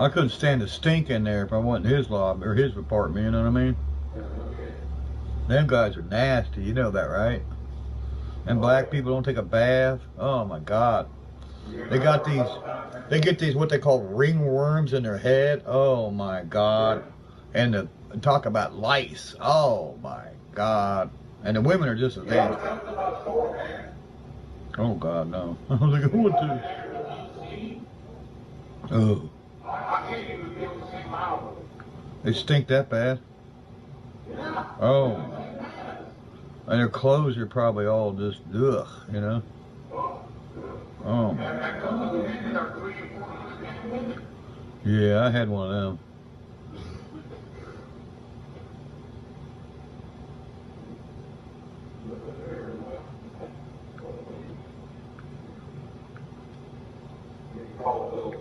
I couldn't stand the stink in there if I went in his lobby or his apartment, you know what I mean? Them guys are nasty, you know that, right? And black people don't take a bath. Oh my God. They get these what they call ringworms in their head. Oh my God. And talk about lice. Oh my God. And the women are just as nasty. Oh God, no. I was like, who would do? Oh. They stink that bad? Oh. And their clothes are probably all just, ugh, you know? Oh my God. Yeah, I had one of them.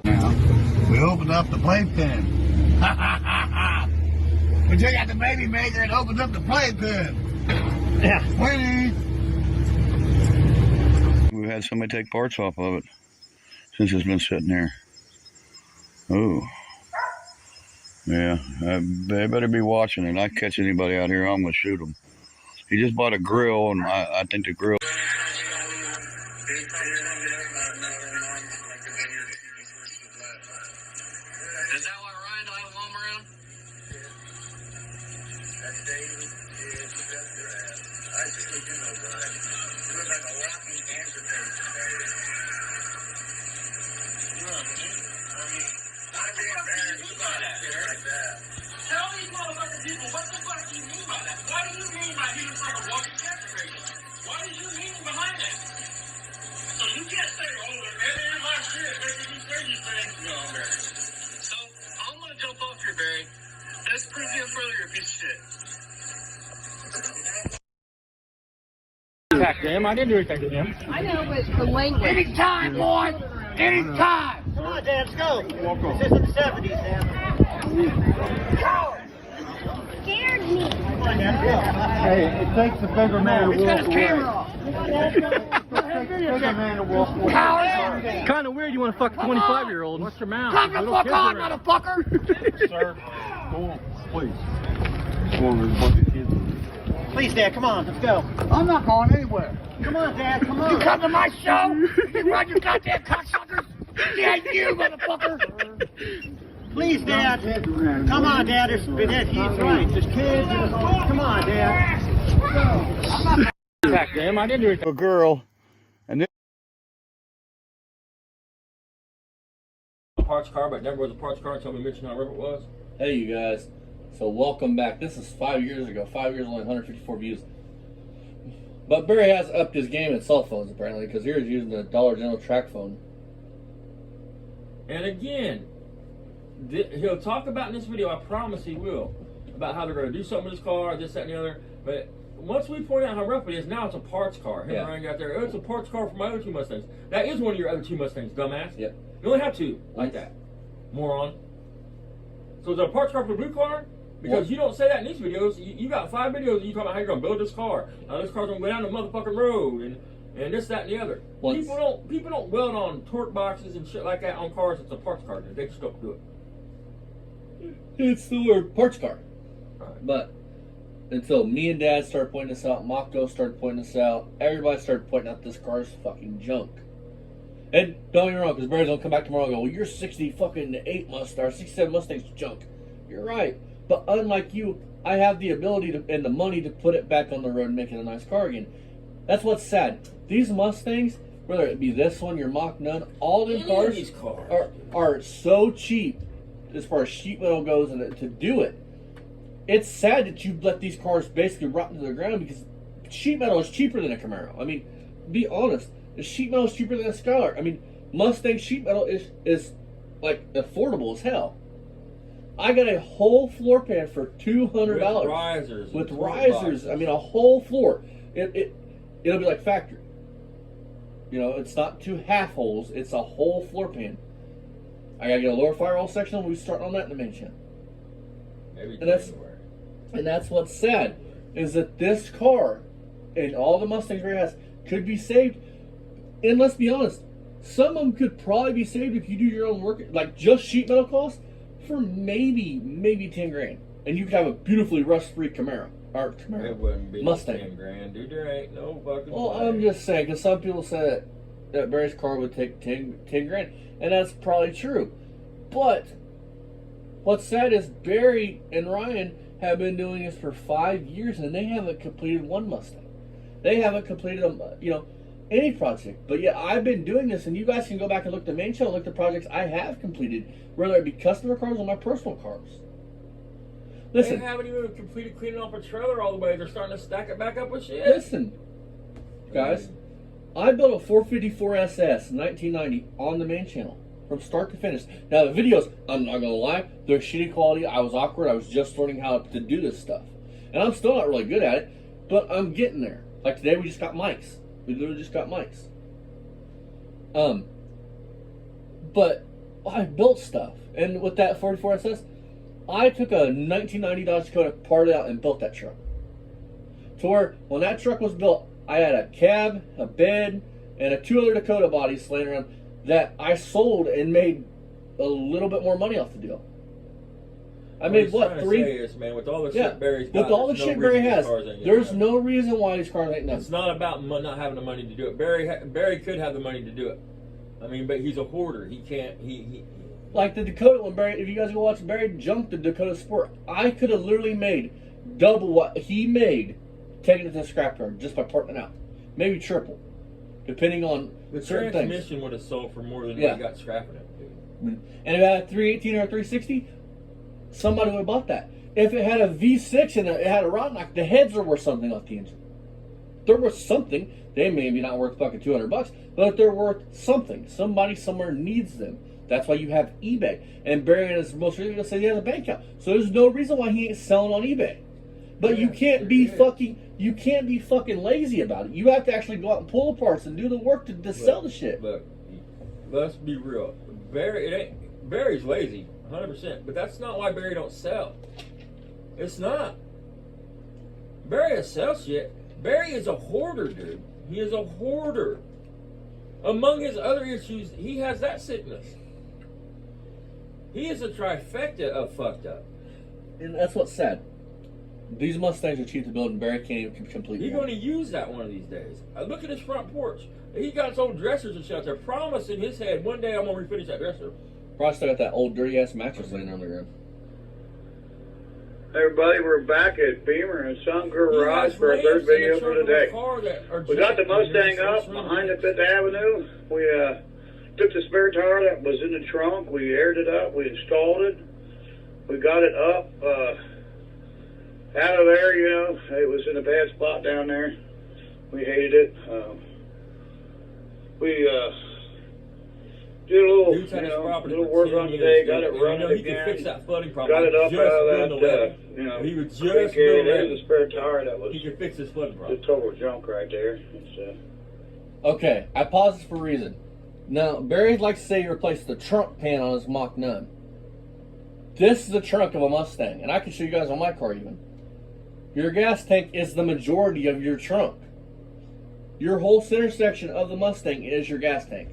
Now, we opened up the playpen. We took out the baby maker and opened up the playpen. Yeah. Winnie. We've had somebody take parts off of it since it's been sitting there. Oh. Yeah, they better be watching it. I catch anybody out here, I'm going to shoot them. He just bought a grill, and I think the grill... Is that why Ryan don't have a mom around? That's David. Yeah, that's Brad. I just look in those guys. You look like a walking cancer patient, David. Look, I mean, I'd be embarrassed about it like that. Tell these motherfucking people, what the fuck do you mean by that? What do you mean by he looks like a walking cancer patient? What do you mean behind that? So you can't say, oh, they're in my shit. Making you say these things. No, Barry. So I'm gonna jump off here, Barry. Let's prove you further, you piece of shit. Attack him. I didn't do anything to him. I know, but the language. Anytime, boy! Anytime! Come on, Dad, let's go. This is in the 70s, Dad. Scared me. Come on, Dad, Hey, it takes a bigger man to walk away. Kind of weird you want to fuck a 25-year-old. What's your mouth? Come the fuck on, motherfucker! Sir, go on, please. Go on, there's a bunch of kids. Please, Dad, come on, let's go. I'm not going anywhere. Come on, Dad, come on. You come to my show? You run your goddamn cocksuckers? Yeah, you, motherfucker! Please, Dad. Come on, Dad. He's right. There's kids. Come on, Dad. Attack him. I didn't do anything. A girl, and then Parts car, but never was a parts car until we mentioned how rough it was. Hey you guys, so welcome back. This is 5 years ago. 5 years, only 154 views. But Barry has upped his game in cell phones apparently, because he was using the Dollar General track phone. And again, he'll talk about in this video, I promise he will, about how they're going to do something with his car, this, that, and the other. But once we point out how rough it is, now it's a parts car. Him and Ryan got there. Oh, it's a parts car for my other two Mustangs. That is one of your other two Mustangs, dumbass. Yep. You only have two like that, moron. So is it a parts car for the blue car? Because you don't say that in these videos. You got 5 videos of you talking about how you're going to build this car. Now this car's going to go down the motherfucking road and this, that, and the other. People don't weld on torque boxes and shit like that on cars. It's a parts car. They just don't do it. It's the word parts car. Right. But until me and Dad started pointing this out, Mako started pointing this out, everybody started pointing out this car's fucking junk. And don't get me wrong, because Barry's gonna come back tomorrow and go, well, your 68 Mustang, 67 Mustang's junk. You're right. But unlike you, I have the ability to and the money to put it back on the road and make it a nice car again. That's what's sad. These Mustangs, whether it be this one, your Mach None, all them cars are so cheap as far as sheet metal goes and to do it. It's sad that you let these cars basically rot into the ground because sheet metal is cheaper than a Camaro. I mean, be honest. The sheet metal is cheaper than a Skylark. I mean, Mustang sheet metal is like affordable as hell. I got a whole floor pan for $200 with risers. With risers, I mean a whole floor. It'll be like factory. You know, it's not 2 half holes. It's a whole floor pan. I gotta get a lower firewall section. We'll be starting on that in the main channel. And that's what's sad is that this car and all the Mustangs Ray has could be saved. And let's be honest, some of them could probably be saved if you do your own work. Like just sheet metal costs, for maybe 10 grand, and you could have a beautifully rust-free Camaro or It wouldn't be Mustang. 10 grand, dude. There ain't no fucking Well, way. I'm just saying, because some people say that Barry's car would take 10 grand, and that's probably true. But what's sad is Barry and Ryan have been doing this for 5 years, and they haven't completed one Mustang. They haven't completed any project. But yeah, I've been doing this, and you guys can go back and look at the main channel, look at the projects I have completed, whether it be customer cars or my personal cars. Listen, They haven't even completed cleaning off a trailer all the way. They're starting to stack it back up with shit. listen, guys. I built a 454 SS 1990 on the main channel from start to finish. Now the videos, I'm not gonna lie, they're shitty quality. I was awkward. I was just learning how to do this stuff, and I'm still not really good at it, but I'm getting there. Like today, we just got mics. We literally just got mics. But I built stuff, and with that 44 SS, I took a 1990 Dodge Dakota, parted out, and built that truck. To where when that truck was built, I had a cab, a bed, and 2 other Dakota bodies laying around that I sold and made a little bit more money off the deal. I made what, trying to 3? say is, man, with all the Yeah, shit Barry's got, with all the there's no shit Barry reason has, these cars ain't getting there's done. no reason why these cars ain't done. It's not about not having the money to do it. Barry could have the money to do it. I mean, but he's a hoarder. He can't. He Like the Dakota, when Barry, if you guys go watch Barry jump the Dakota Sport, I could have literally made double what he made taking it to the scrap yard just by parting it out. Maybe triple, depending on the certain things. transmission would have sold for more than Yeah. what he got scrapping it, dude. And if it had a 318 or a 360, somebody would have bought that. If it had a V6 and it had a rod knock, the heads are worth something off the engine. They're worth something. They may be not worth fucking $200, but they're worth something. Somebody somewhere needs them. That's why you have eBay. And Barry in his most recent video said he has a bank account. So there's no reason why he ain't selling on eBay. But you Yeah, can't be there is. fucking lazy about it. You have to actually go out and pull the parts and do the work to sell the shit. Look, let's be real. Barry's lazy, 100%. But that's not why Barry don't sell. It's not. Barry will sell shit. Barry is a hoarder, dude. He is a hoarder. Among his other issues, he has that sickness. He is a trifecta of fucked up. And that's what's sad. These Mustangs are cheap to build, and Barry can't even complete He's one. going to use that one of these days. Look at his front porch. He got his old dressers and shit out there. Promise in his head, one day I'm going to refinish that dresser. Probably still got that old dirty ass mattress laying on the ground. Hey everybody, we're back at Beamer and Son He Garage has for our lamps third in the video trunk for of a today. car that are We got the jacked, and Mustang there's up some behind the lamps. Fifth Avenue. We took the spare tire that was in the trunk. We aired it up. We installed it. We got it up out of there. You know, it was in a bad spot down there. We hated it. We did a little, Dude's had his property little for work 10 on years, today. dude. Got it And you running know, he again. could fix that flooding problem. Got it up Just out of building that, a levee. he would just quick, build a there's levee. a spare tire that was He could fix his flooding the problem. total junk right there. It's Okay, I paused this for a reason. Now, Barry likes to say he replaced the trunk pan on his Mach 9. This is the trunk of a Mustang, and I can show you guys on my car even. Your gas tank is the majority of your trunk. Your whole center section of the Mustang is your gas tank.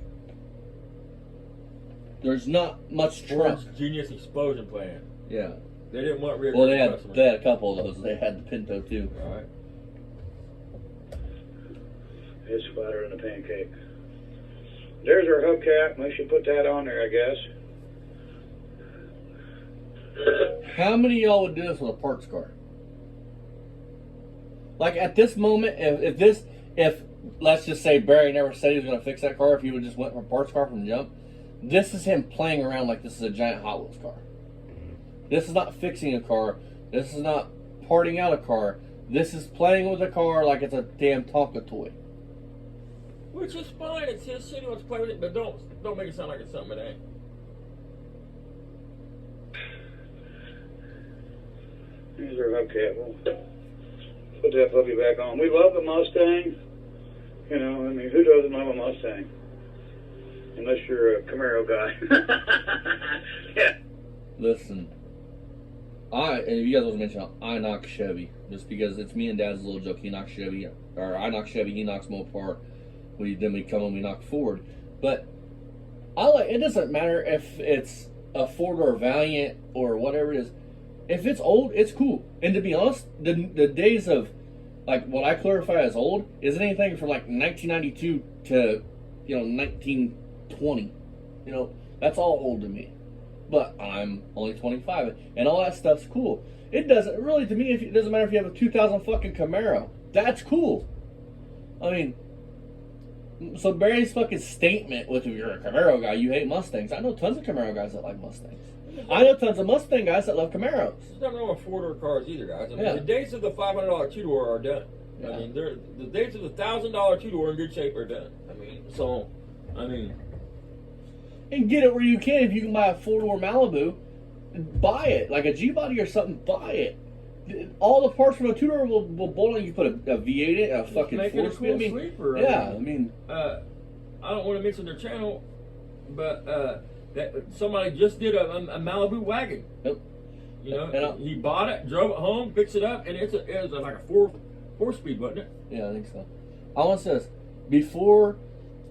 There's not much trunk. Ford's Genius Explosion Plan. Yeah. They didn't want rear Well, customers. they had a couple of those. They had the Pinto too. Right. it's flatter than a pancake. There's our hubcap. We should put that on there, I guess. How many of y'all would do this with a parts car? Like at this moment, if let's just say Barry never said he was going to fix that car, if he would just went for a parts car from the jump, this is him playing around like this is a giant Hot Wheels car. This is not fixing a car. This is not parting out a car. This is playing with a car like it's a damn Tonka toy. Which is fine. It's his shit. He wants to play with it, but don't make it sound like it's something it ain't. Here's our hubcap. We'll put that puppy back on. We love the Mustang. You know, I mean, who doesn't love a Mustang? Unless you're a Camaro guy. Yeah. Listen, and if you guys wasn't mentioning, I knock Chevy just because it's me and Dad's little joke. He knocks Chevy, or I knock Chevy, he knocks Mopar. Then we come and we knock Ford. But it doesn't matter if it's a 4-door Valiant or whatever it is, if it's old, it's cool. And to be honest, the days of like what I clarify as old isn't anything from like 1992 to 1920. That's all old to me. But I'm only 25, and all that stuff's cool. It doesn't really, to me, it doesn't matter if you have a 2000 fucking Camaro. That's cool. I mean, so Barry's fucking statement with, if you're a Camaro guy, you hate Mustangs. I know tons of Camaro guys that like Mustangs. I know tons of Mustang guys that love Camaros. There's nothing wrong with 4-door cars either, guys. I mean, Yeah. the days of the $500 two-door are done. Yeah. I mean, the days of the $1,000 two-door in good shape are done. And get it where you can. If you can buy a 4-door Malibu, buy it. Like a G-Body or something, buy it. All the parts from a 2-door will bolt on. You put a V8 in, a fucking make it a 4-speed. cool sleeper. Yeah, I don't want to mention their channel, but that somebody just did a Malibu wagon. Yep. He bought it, drove it home, fixed it up, and it was like a 4-speed, wasn't it? Yeah, I think so. I want to say this. Before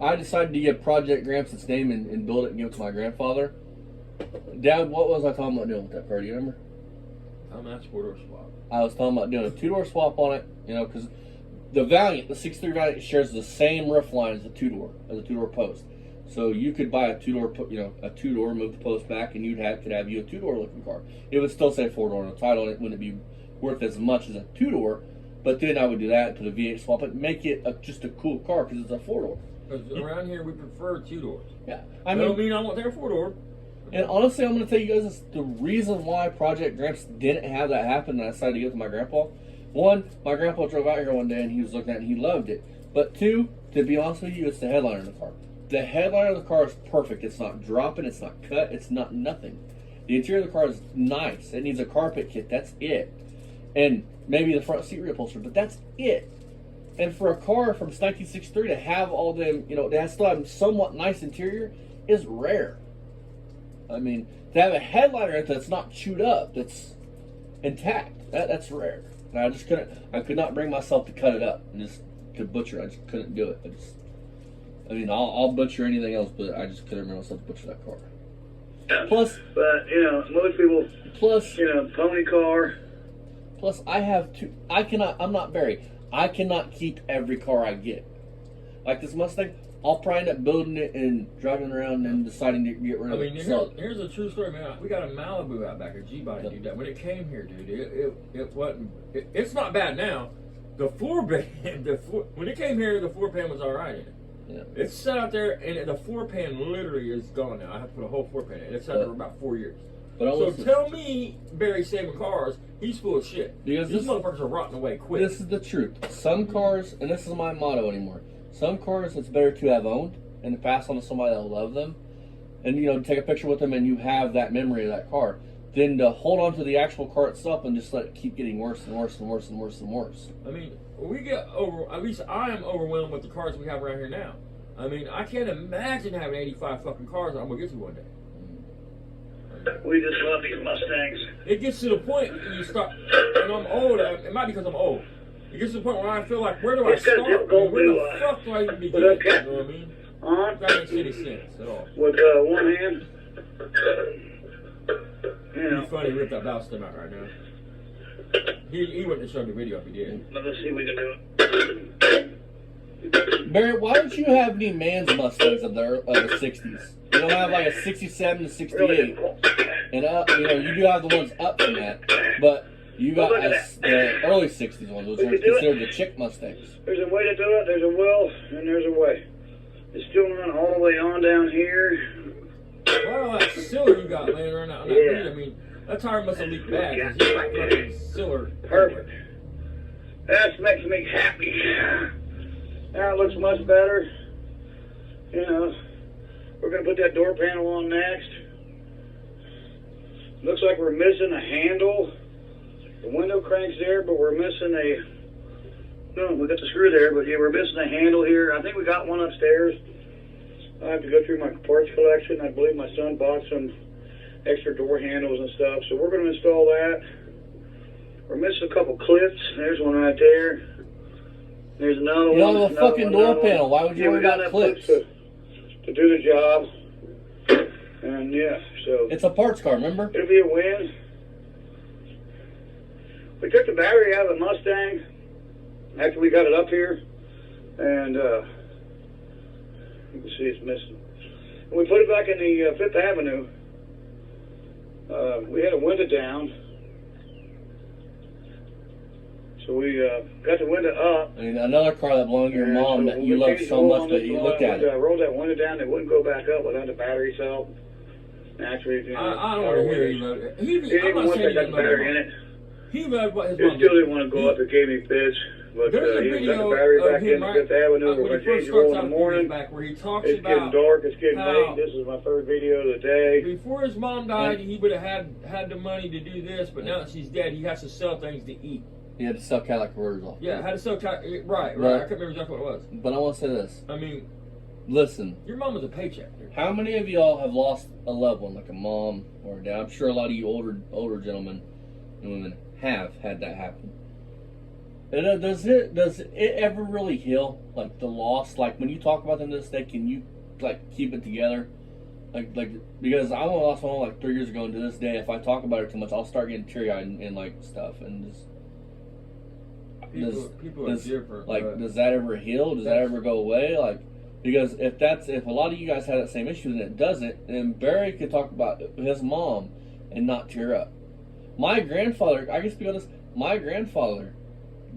I decided to give Project Gramps its name and build it and give it to my grandfather, Dad, what was I talking about doing with that car? Do you remember? That's 4-door swap. I was talking about doing a 2-door swap on it, because the Valiant, the 63 Valiant, shares the same roof line as a 2-door post. So you could buy a 2-door, a 2-door, move the post back, and could have you a 2-door looking car. It would still say 4-door on the title, and it wouldn't be worth as much as a 2-door. But then I would do that, put a V8 swap it, make it just a cool car because it's a 4-door. Because around here we prefer 2-doors. Yeah, I don't mean I want their 4-door. And honestly, I'm going to tell you guys this, the reason why Project Gramps didn't have that happen and I decided to give it to my grandpa. One, my grandpa drove out here one day and he was looking at it and he loved it. But two, to be honest with you, it's the headliner of the car. The headliner of the car is perfect. It's not dropping, it's not cut, it's not nothing. The interior of the car is nice. It needs a carpet kit, that's it. And maybe the front seat reupholstery, but that's it. And for a car from 1963 to have all them, to still have somewhat nice interior is rare. I mean, to have a headliner that's not chewed up, that's intact, that's rare. And I could not bring myself to cut it up and just to butcher it. I just couldn't do it. I'll butcher anything else, but I just couldn't bring myself to butcher that car. Plus, but most people. Plus, pony car. Plus, I'm not Barry. I cannot keep every car I get. Like this Mustang, I'll probably end up building it and driving around and deciding to get rid of it. Here's a true story, man. We got a Malibu out back, a G-Body, dude. That when it came here, dude, it wasn't. It's not bad now. The floor pan, when it came here, the floor pan was all right in it. Yeah. It's set out there, and the floor pan literally is gone now. I have to put a whole floor pan in. It's sat there for about 4 years. So tell me, Barry's saving cars. He's full of shit. Because these motherfuckers are rotting away quick. This is the truth. Some cars, and this is my motto anymore. Some cars, it's better to have owned and to pass on to somebody that will love them, and take a picture with them, and you have that memory of that car, than to hold on to the actual car itself and just let it keep getting worse and worse and worse and worse and worse. I mean, we get over. At least I am overwhelmed with the cars we have around here now. I mean, I can't imagine having 85 fucking cars that I'm gonna get to one day. We just love these Mustangs. It gets to the point you start, and I'm old. It might be because I'm old. It gets to the point where I feel like, where do I start? Where the fuck do I even begin? You know what I mean? That makes any sense at all. With one hand. It'd be funny to rip that valve stem out right now. He wouldn't have shown the video if he did. Let's see if we can do it. Barry, why don't you have any man's Mustangs of the 60s? You don't have like a 67 to 68. And you do have the ones up from that, but you got the early 60s ones, which are considered the chick Mustangs. There's a way to do it, there's a will, and there's a way. It's still not all the way on down here. Well, that Siller you got laying around on that beat, I mean, that tire must have leaked bad, because you got fucking Siller. Perfect. That makes me happy. Now it looks much better. We're going to put that door panel on next. Looks like we're missing a handle. The window crank's there, but we're missing no, we got the screw there, but yeah, we're missing a handle here. I think we got one upstairs. I have to go through my parts collection. I believe my son bought some extra door handles and stuff, so we're going to install that. We're missing a couple clips. There's one right there. There's another one. You don't have a fucking door panel. Why would you worry about clips? To do the job. And yeah, so It's a parts car, remember? it'll be a win. We took the battery out of the Mustang after we got it up here, and you can see it's missing. And we put it back in the Fifth Avenue. We had a window down, so we got the window up. I mean, another car that belonged to your And mom so that when you we love changed so the oil much, on but this you car, looked at I it. rolled that window down. It wouldn't go back up without the battery cell. Naturally, you know, I don't want to hear you about it. He I'm didn't not want saying that he got didn't the battery in love it. He loved what his He mom still did. didn't want to go up. It gave me fits. But There's a he got video the battery of back him in the right Fifth Avenue. We're when going he to change first the oil starts in the out a few years morning. back, where he talks It's about getting dark. It's getting how late. This is my third video of the day. before his mom died, he would have had the money to do this, but now that she's dead, he has to sell things to eat. He had to sell Cadillac converters off. Yeah, had to sell. Right. But- I couldn't remember exactly what it was. But I want to say this. I mean, Listen, your mom was a paycheck, dude. how many of y'all have lost a loved one, like a mom or a dad? I'm sure a lot of you older gentlemen and women have had that happen. And, does it ever really heal, like the loss? Like when you talk about them this day, can you like keep it together? Like because I only lost my mom like 3 years ago, and to this day, if I talk about it too much, I'll start getting teary eyed and like stuff. And just People are different. like, but does that ever heal? Does that ever go away? Like, because if a lot of you guys had that same issue and it doesn't, then Barry could talk about his mom and not tear up. My grandfather, I can speak on this. My grandfather,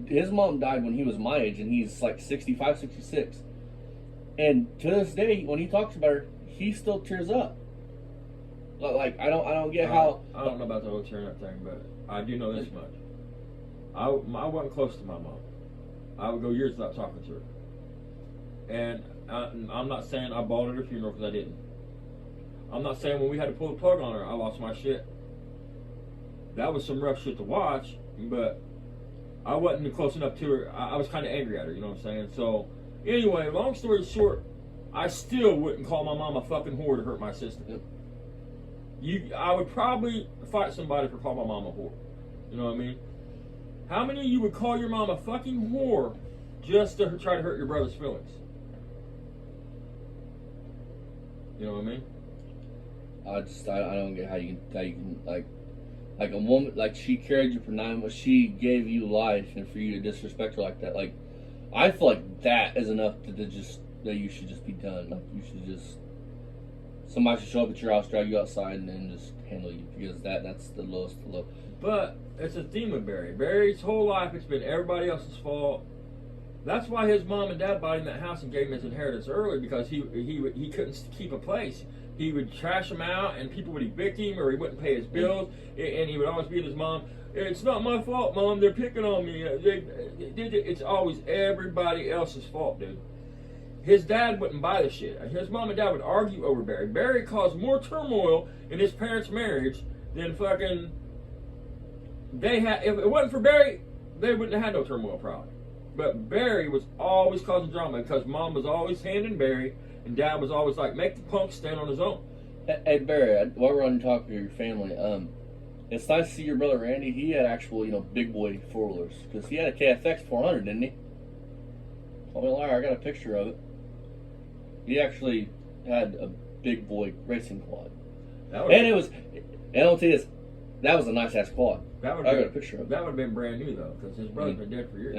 his mom died when he was my age, and he's like 65, 66. And to this day, when he talks about her, he still tears up. Like I don't get how. I don't know about the whole tearing up thing, but I do know this much. I wasn't close to my mom. I would go years without talking to her. And I'm not saying I bawled at her funeral, because I didn't. I'm not saying when we had to pull the plug on her, I lost my shit. That was some rough shit to watch, but I wasn't close enough to her. I was kind of angry at her, you know what I'm saying? So, anyway, long story short, I still wouldn't call my mom a fucking whore to hurt my sister. I would probably fight somebody for calling my mom a whore. You know what I mean? How many of you would call your mom a fucking whore just to try to hurt your brother's feelings? You know what I mean? I don't get how you can like a woman, like she carried you for 9 months, she gave you life, and for you to disrespect her like that, like I feel like that is enough that you should just be done. Like you should just, somebody should show up at your house, drag you outside, and then just handle you, because that's the lowest low. But it's a theme with Barry. Barry's whole life, it's been everybody else's fault. That's why his mom and dad bought him that house and gave him his inheritance early, because he couldn't keep a place. He would trash him out, and people would evict him, or he wouldn't pay his bills, and he would always be with his mom. It's not my fault, Mom. They're picking on me. It's always everybody else's fault, dude. His dad wouldn't buy the shit. His mom and dad would argue over Barry. Barry caused more turmoil in his parents' marriage than fucking they had. If it wasn't for Barry, they wouldn't have had no turmoil probably. But Barry was always causing drama, because Mom was always handing Barry, and Dad was always like, make the punk stand on his own. Hey Barry, while we're on talking to your family, it's nice to see your brother Randy. He had actual, big boy 4-wheelers, because he had a KFX 400, didn't he? Call me a liar, I got a picture of it. He actually had a big boy racing quad. And it was, and I'll tell you this, that was a nice ass quad. I got a picture of it. That would have been brand new though, because his brother's been dead for years.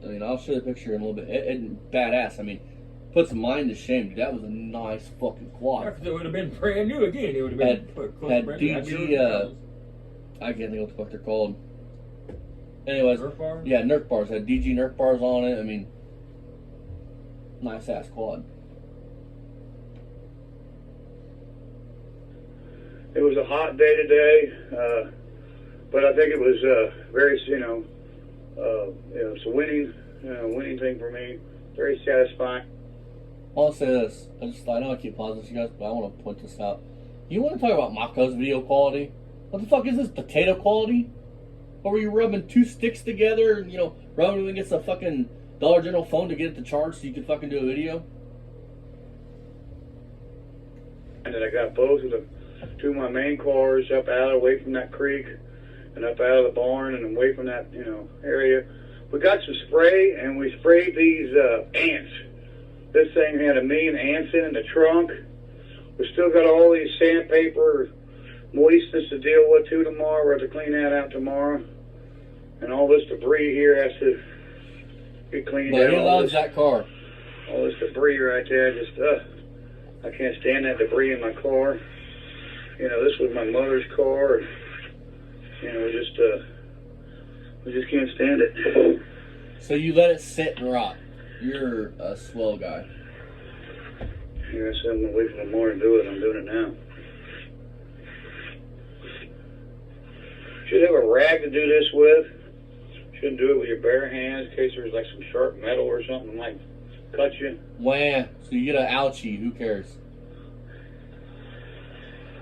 I mean, I'll show you the picture in a little bit. It badass. I mean, puts mind to shame, dude. That was a nice fucking quad. Yeah, 'cause it would have been brand new again. It would have been had DG. I can't think what the fuck they're called. Anyways, Nerf bars? Yeah, Nerf bars. Had DG Nerf bars on it. I mean, nice ass quad. It was a hot day today, but I think it was very, it's a winning thing for me. Very satisfying. I'll say this. I know I keep pausing this, you guys, but I want to point this out. You want to talk about Mako's video quality? What the fuck is this, potato quality? Or were you rubbing two sticks together and, rubbing it against a fucking Dollar General phone to get it to charge so you could fucking do a video? And then I got both of the two of my main cars up out away from that creek and up out of the barn and away from that, area. We got some spray, and we sprayed these ants. This thing had 1 million ants in the trunk. We still got all these sandpaper moistness to deal with too tomorrow. We're going to clean that out tomorrow. And all this debris here has to get cleaned out. But he loves that car. All this debris right there, just, I can't stand that debris in my car. You know, this was my mother's car. And, you know, we just can't stand it. So you let it sit and rot. You're a swell guy. Yeah, I said I'm going to wait for the morning to do it. I'm doing it now. Should have a rag to do this with. Shouldn't do it with your bare hands in case there's like some sharp metal or something like cut you. Wah. So you get an ouchie. Who cares?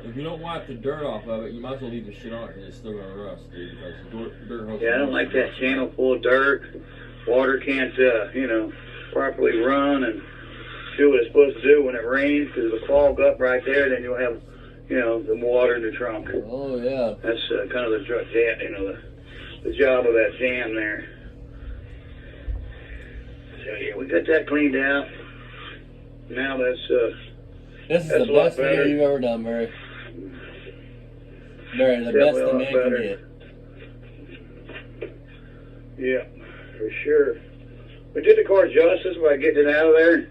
If you don't wipe the dirt off of it, you might as well leave the shit on it because it's still gonna rust, dude. Because the dirt holds. Yeah, I don't like that channel full of dirt. Water can't, you know, properly run and do what it's supposed to do when it rains because it'll clog up right there. Then you'll have, you know, the water in the trunk. Oh yeah. That's kind of the you know, the job of that jam there. So yeah, we got that cleaned out. Now This is that's the a lot best video better. you've ever done, Murray. Murray, the best Definitely a the lot man better. can get. Yeah, for sure. We did the car justice by getting it out of there.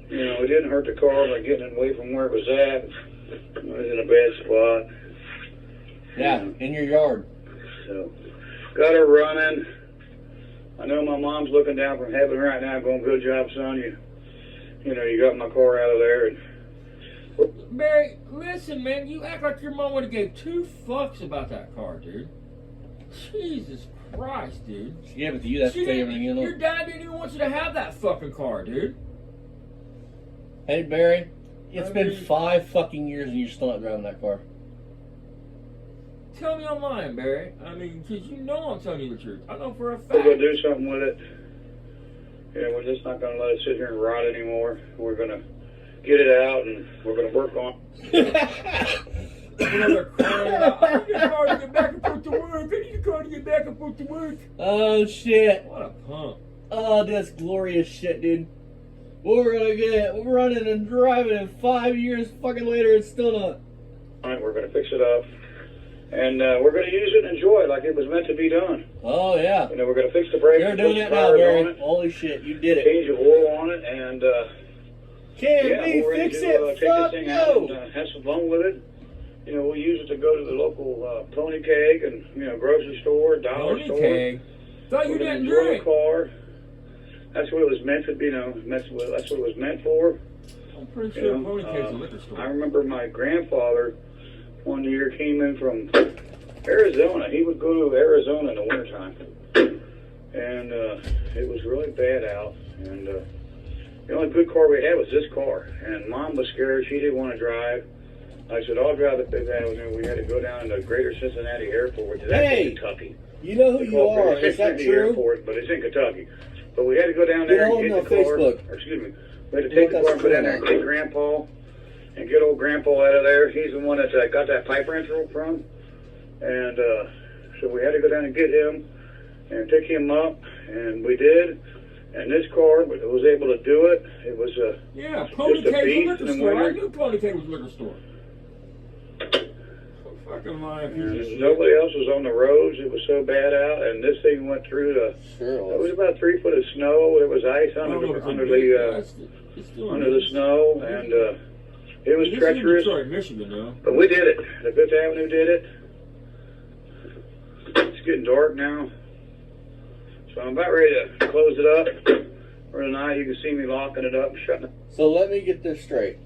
You know, we didn't hurt the car by getting it away from where it was at. It was in a bad spot. Yeah, in your yard. So, got her running. I know my mom's looking down from heaven right now going, good job, son. You know, you got my car out of there. And Barry, listen, man. You act like your mom would have gave 2 fucks about that car, dude. Jesus Christ, dude. She gave it to you. That's She favorite, didn't, you know. your dad didn't even want you to have that fucking car, dude. Hey Barry, it's I been mean- 5 fucking years and you're still not driving that car. Tell me I'm lying, Barry. I mean, because you know I'm telling you the truth. I know for a we're fact. going to do something with it. Yeah, we're just not going to let it sit here and rot anymore. We're going to get it out and we're going to work on You know, they're crying out, I need a car to get back and forth to work. I need a car to get back and forth to work. Oh shit. What a pump. Oh, that's glorious shit, dude. We're gonna get it. We're running and driving and 5 years fucking later it's still not. it. We're going to fix it up. And we're going to use it and enjoy it like it was meant to be done. Oh yeah. You know, we're going to fix the brakes. You're doing fix it the now, tires on Barry. it, Holy shit, you did it. change the oil on it, and Can yeah, we we're ready fix to it? take Fuck this thing out no. and have some fun with it. You know, we'll use it to go to the local pony keg and, you know, grocery store, dollar Pony store. keg. Thought you We're gonna didn't enjoy drink. the car. That's what it was meant to be, you know, that's what it was meant for. I'm pretty You sure know, Pony Keg's a liquor I store. remember my grandfather one year came in from Arizona. He would go to Arizona in the wintertime. And it was really bad out. And the only good car we had was this car. And Mom was scared. She didn't want to drive. I said, I'll drive the Fifth Avenue. We had to go down to the Greater Cincinnati Airport, which is actually Hey, in Kentucky. You know who They you call it are. Greater Is that Cincinnati true? Airport, but it's in Kentucky. But we had to go down Get there hold and of get me the on car. Facebook. Or, excuse me. We had to You take know the car and that's go down there true. and get Grandpa and get old Grandpa out of there. He's the one that got that pipe wrench from. And so we had to go down and get him and pick him up, and we did. And this car was able to do it. It was Yeah, Pony Just a Keg's a beast liquor in the store. I winter. knew Pony Keg was a liquor store. So fucking lying. and nobody else was on the roads. It was so bad out, and this thing went through the. Sure. It was about 3 foot of snow. There was ice under the snow, and it was treacherous. Detroit, Michigan, though. But we did it. The Fifth Avenue did it. It's getting dark now, so I'm about ready to close it up for tonight. You can see me locking it up and shutting it. So let me get this straight.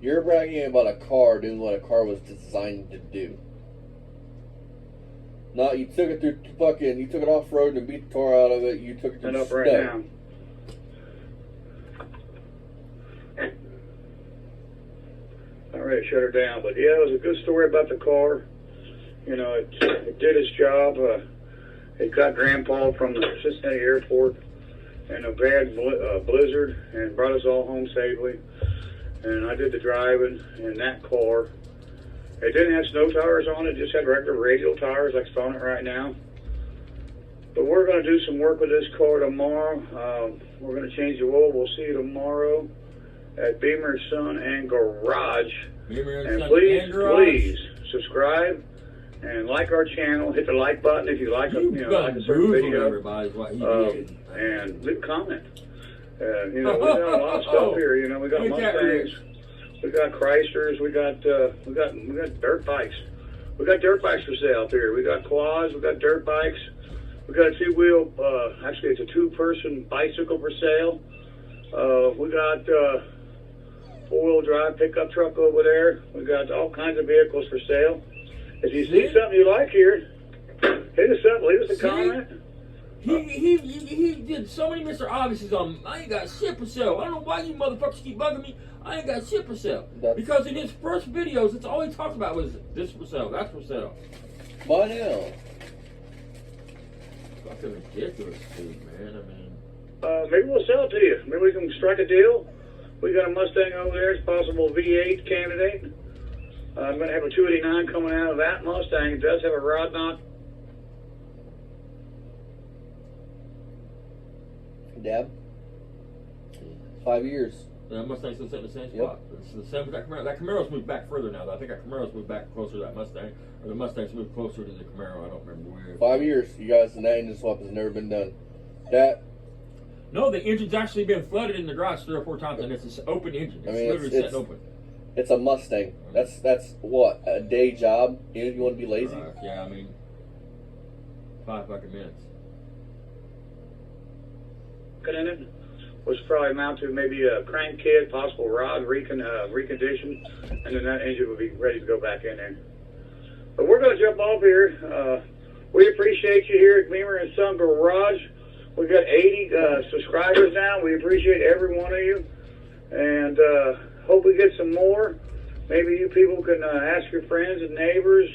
You're bragging about a car doing what a car was designed to do. No, you took it through you took it off road and beat the tar out of it. You took it to the Up right stud. now. I'm ready to shut her down, but yeah, it was a good story about the car. You know, it did its job. It got Grandpa from the Cincinnati airport in a bad blizzard and brought us all home safely. And I did the driving in that car. It didn't have snow tires on it, just had regular radial tires like it's on it right now. But we're going to do some work with this car tomorrow. We're going to change the oil. We'll see you tomorrow at Beamer Son and Garage. Beamer And Son please, and Garage. please subscribe and like our channel. Hit the like button if you like a, like a certain video. Everybody's what he did. And leave a comment. We got a lot of stuff here. We got Mustangs, we got Chryslers, we got dirt bikes. We got dirt bikes for sale up here. We got quads, we got dirt bikes. We got a two-wheel, actually it's a two-person bicycle for sale. We got four-wheel drive pickup truck over there. We got all kinds of vehicles for sale. If you see something you like here, hit us up, leave us a comment. He did so many Mr. Obviouses on, I ain't got shit for sale. I don't know why you motherfuckers keep bugging me. I ain't got shit for sale. Because in his first videos, it's all he talked about was this for sale, that's for sale. By now. Fucking ridiculous, dude, man. I mean, maybe we'll sell it to you. Maybe we can strike a deal. We got a Mustang over there. It's a possible V8 candidate. I'm going to have a 289 coming out of that Mustang. It does have a rod knock. Dab. 5 years. that Mustang's still sitting in the same spot. It's the same with that Camaro. That Camaro's moved back further now, though. I think that Camaro's moved back closer to that Mustang. Or the Mustang's moved closer to the Camaro. I don't remember where. 5 years, you guys, and that engine swap has never been done. That. No, the engine's actually been flooded in the garage 3 or 4 times, and it's an open engine. It's literally sitting open. It's a Mustang. That's what, a day job? If you want to be lazy? Yeah, I mean, 5 fucking minutes. In it, which probably amount to maybe a crank kit, possible rod recondition, and then that engine will be ready to go back in there. But we're going to jump off here. We appreciate you here at Beamer and Son Garage. We got 80 subscribers now. We appreciate every one of you, and hope we get some more. Maybe you people can ask your friends and neighbors,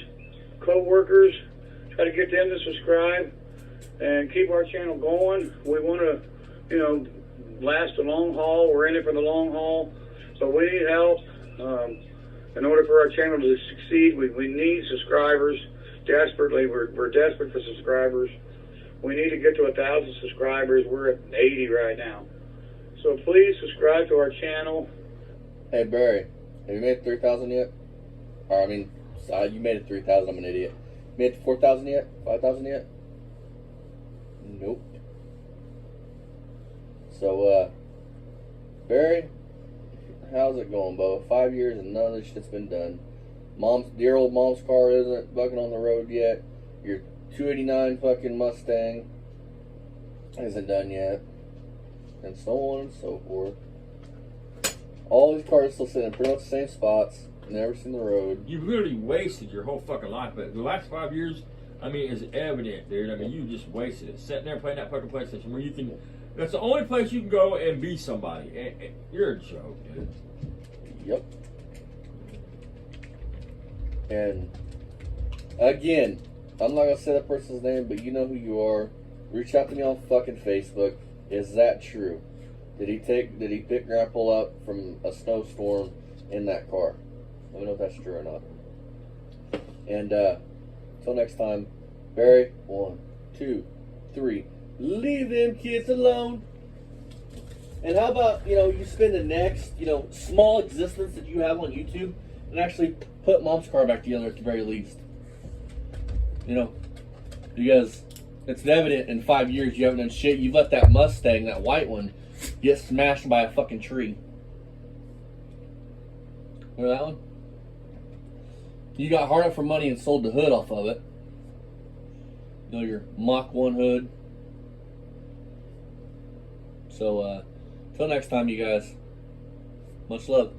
co-workers, try to get them to subscribe and keep our channel going. We want to, last the long haul. We're in it for the long haul, so we need help. In order for our channel to succeed, we need subscribers desperately. We're desperate for subscribers. We need to get to 1,000 subscribers. We're at 80 right now. So please subscribe to our channel. Hey Barry, have you made 3,000 yet? Or I mean, you made it 3,000. I'm an idiot. Made it 4,000 yet? 5,000 yet? Nope. So, Barry, how's it going, Bo? 5 years and none of this shit's been done. Dear old mom's car isn't bucking on the road yet. Your 289 fucking Mustang isn't done yet. And so on and so forth. All these cars still sitting in pretty much the same spots. Never seen the road. You've literally wasted your whole fucking life, but the last 5 years, I mean, it's evident, dude. I mean, you just wasted it. Sitting there playing that fucking PlayStation where you can... That's the only place you can go and be somebody. And you're a joke, dude. Yep. And, again, I'm not going to say that person's name, but you know who you are. Reach out to me on fucking Facebook. Is that true? Did he pick Grandpa up from a snowstorm in that car? Let me know if that's true or not. And, until next time, Barry, 1, 2, 3. Leave them kids alone. And how about, you spend the next, small existence that you have on YouTube and actually put Mom's car back together at the very least. Because it's evident in 5 years you haven't done shit. You've let that Mustang, that white one, get smashed by a fucking tree. Remember that one? You got hard up for money and sold the hood off of it. Your Mach 1 hood. So, till next time, you guys. Much love.